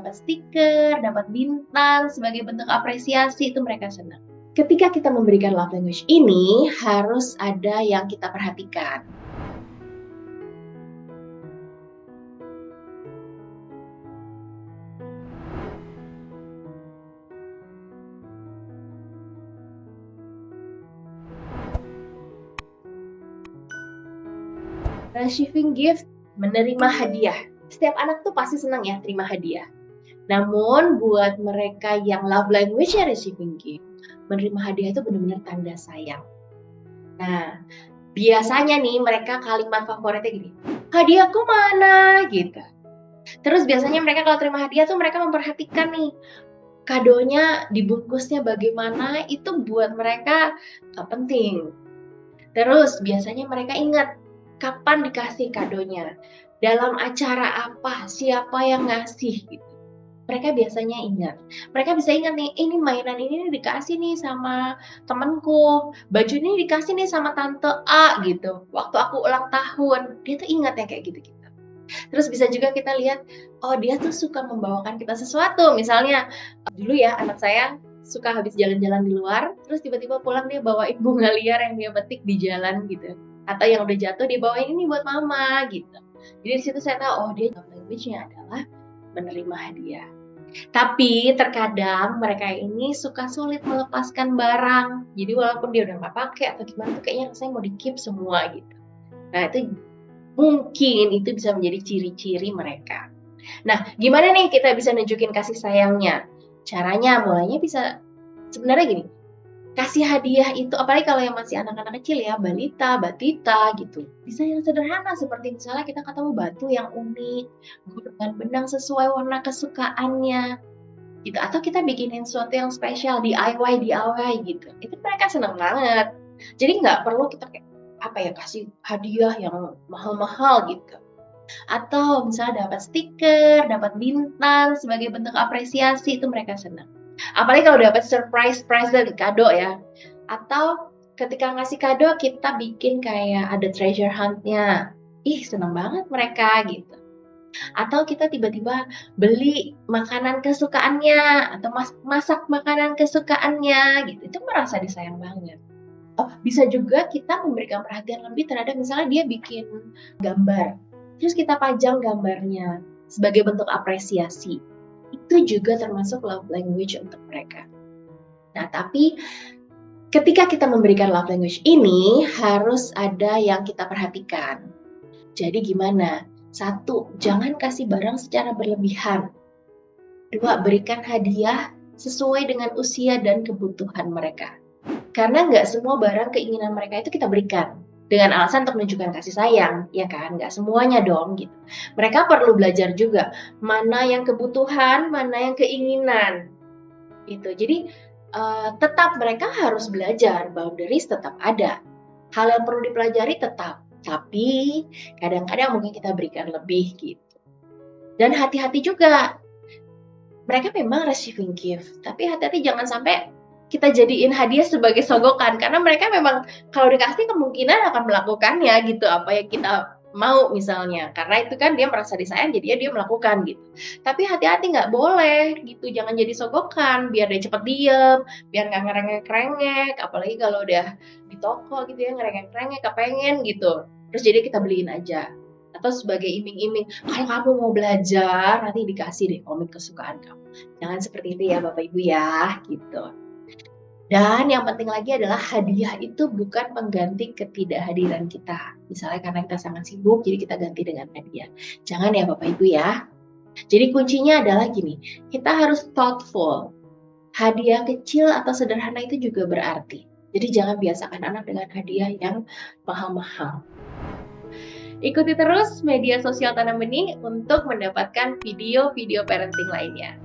dapat stiker, dapat bintang sebagai bentuk apresiasi, itu mereka senang. Ketika kita memberikan love language ini, harus ada yang kita perhatikan. Receiving gift, menerima hadiah. Setiap anak tuh pasti senang ya terima hadiah. Namun buat mereka yang love language-nya receiving gift, menerima hadiah itu benar-benar tanda sayang. Nah, biasanya nih mereka kalimat favoritnya gini, hadiahku mana? Gitu. Terus biasanya mereka kalau terima hadiah tuh mereka memperhatikan nih, kadonya dibungkusnya bagaimana, itu buat mereka penting. Terus biasanya mereka ingat kapan dikasih kadonya, dalam acara apa, siapa yang ngasih gitu. Mereka biasanya ingat. Mereka bisa ingat nih, ini mainan ini dikasih nih sama temenku, baju ini dikasih nih sama tante A gitu, waktu aku ulang tahun. Dia tuh ingat ya kayak gitu-gitu. Terus bisa juga kita lihat, oh dia tuh suka membawakan kita sesuatu. Misalnya, dulu ya anak saya suka habis jalan-jalan di luar, terus tiba-tiba pulang dia bawain bunga liar yang dia petik di jalan gitu. Atau yang udah jatuh dia bawain ini buat mama gitu. Jadi di situ saya tahu, oh dia love language-nya adalah menerima hadiah. Tapi terkadang mereka ini suka sulit melepaskan barang. Jadi walaupun dia udah nggak pakai atau gimana tuh kayaknya rasanya mau di-keep semua gitu. Nah itu mungkin itu bisa menjadi ciri-ciri mereka. Nah, gimana nih kita bisa nunjukin kasih sayangnya? Caranya mulainya bisa sebenarnya gini, kasih hadiah itu apalagi kalau yang masih anak-anak kecil ya, balita, batita gitu. Bisa yang sederhana seperti misalnya kita ketemu batu yang unik, dengan benang sesuai warna kesukaannya gitu. Atau kita bikinin sesuatu yang spesial, DIY gitu. Itu mereka senang banget. Jadi nggak perlu kita kayak apa ya, kasih hadiah yang mahal-mahal gitu. Atau misalnya dapat stiker, dapat bintang sebagai bentuk apresiasi, itu mereka senang. Apalagi kalau dapat surprise present, kado ya. Atau ketika ngasih kado kita bikin kayak ada treasure hunt-nya. Ih, senang banget mereka gitu. Atau kita tiba-tiba beli makanan kesukaannya atau masak makanan kesukaannya gitu. Itu merasa disayang banget. Oh, bisa juga kita memberikan perhatian lebih terhadap misalnya dia bikin gambar, terus kita pajang gambarnya sebagai bentuk apresiasi. Itu juga termasuk love language untuk mereka. Nah, tapi ketika kita memberikan love language ini harus ada yang kita perhatikan. Jadi gimana? 1, jangan kasih barang secara berlebihan. 2, berikan hadiah sesuai dengan usia dan kebutuhan mereka. Karena nggak semua barang keinginan mereka itu kita berikan dengan alasan untuk menunjukkan kasih sayang, ya kan? Nggak semuanya dong gitu. Mereka perlu belajar juga mana yang kebutuhan, mana yang keinginan. Gitu. Jadi tetap mereka harus belajar, boundaries tetap ada. Hal yang perlu dipelajari tetap, tapi kadang-kadang mungkin kita berikan lebih gitu. Dan hati-hati juga. Mereka memang receiving gift, tapi hati-hati jangan sampai kita jadiin hadiah sebagai sogokan karena mereka memang kalau dikasih kemungkinan akan melakukannya gitu apa yang kita mau misalnya karena itu kan dia merasa disayang jadi dia melakukan gitu. Tapi hati-hati nggak boleh gitu, jangan jadi sogokan biar dia cepet diem, biar nggak ngerengek-rengek, apalagi kalau udah di toko gitu ya ngerengek-rengek kepengen gitu. Terus jadi kita beliin aja. Atau sebagai iming-iming, kalau kamu mau belajar nanti dikasih deh komik kesukaan kamu. Jangan seperti itu ya Bapak Ibu ya, gitu. Dan yang penting lagi adalah hadiah itu bukan pengganti ketidakhadiran kita. Misalnya karena kita sangat sibuk, jadi kita ganti dengan hadiah. Jangan ya Bapak Ibu ya. Jadi kuncinya adalah gini, kita harus thoughtful. Hadiah kecil atau sederhana itu juga berarti. Jadi jangan biasakan anak dengan hadiah yang mahal-mahal. Ikuti terus media sosial Tanam Benih untuk mendapatkan video-video parenting lainnya.